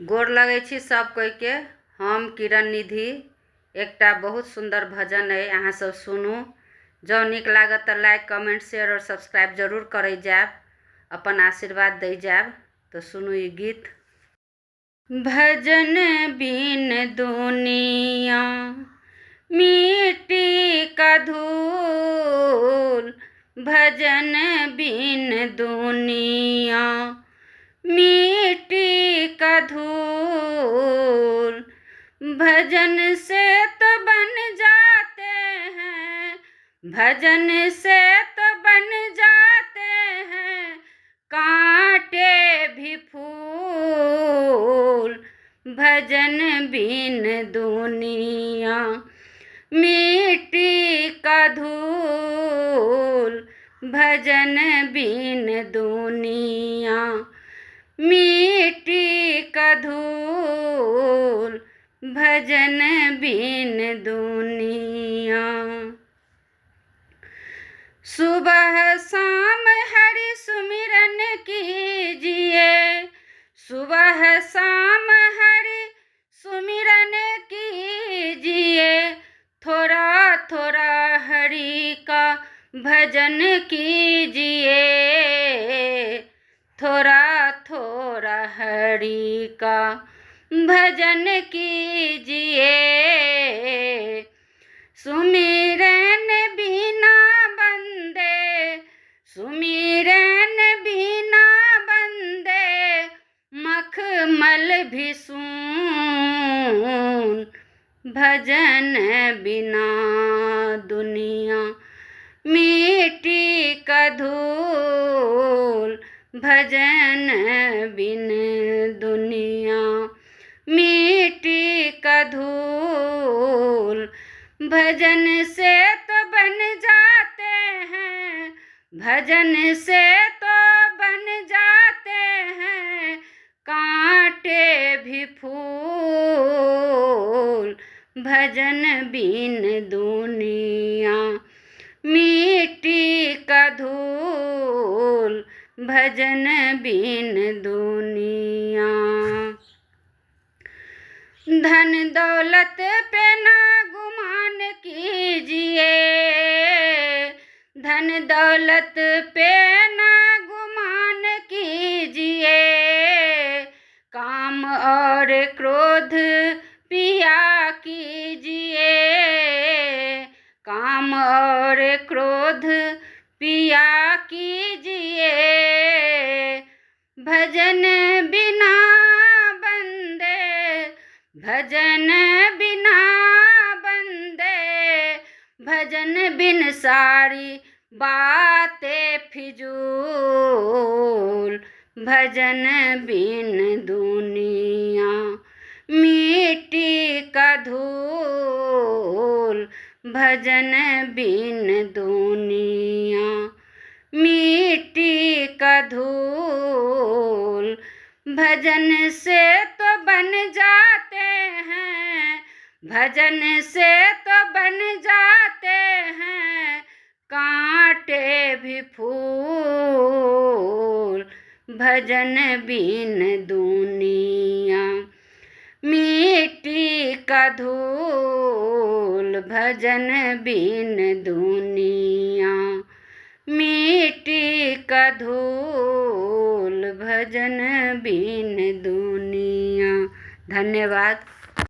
गोर लगै छी सब कोई के। हम किरण निधि। एकटा बहुत सुंदर भजन है, अहाँ सब सुनू। जँ नीक लागत तो लाइक कमेंट शेयर और सब्सक्राइब जरूर करे जाब, अपन आशीर्वाद दे जाब। तो सुनू ये गीत। भजन बिन दुनिया मिट्टी का धूल, भजन बिन दुनिया मिट्टी का धूल। भजन से तो बन जाते हैं, भजन से तो बन जाते हैं कांटे भी फूल। भजन बिन दुनिया मिट्टी का धूल, भजन बिन दुनिया मिट्टी का धूल, भजन बिन दुनिया। सुबह शाम हरि सुमिरन कीजिए, सुबह शाम हरि सुमिरन कीजिए। थोड़ा थोड़ा हरि का भजन कीजिए, थोड़ा थोड़ा हरि का भजन कीजिए। सुमिरन बिना बंदे, सुमिरन बिना बंदे मखमल भी सून। भजन बिना दुनिया मिट्टी का धूल, भजन बिन दुनिया मिट्टी का धूल। भजन से तो बन जाते हैं, भजन से तो बन जाते हैं कांटे भी फूल। भजन बिन दुनिया मिट्टी का धूल, भजन बिन दुनिया। धन दौलत पे ना गुमान कीजिए, धन दौलत पे ना गुमान कीजिए। काम और क्रोध पिया कीजिए, काम और क्रोध पिया कीजिए। भजन बिना बंदे, भजन बिना बंदे, भजन बिन सारी बातें फिजूल। भजन बिन दुनिया मिट्टी का धूल, भजन बिन दुनिया मिट्टी का धूल। भजन से तो बन जाते हैं, भजन से तो बन जाते हैं कांटे भी फूल। भजन बिन दुनिया मिट्टी का धूल, भजन बिन दुनिया मिट्टी का धूल, भजन बिन दुनिया। धन्यवाद।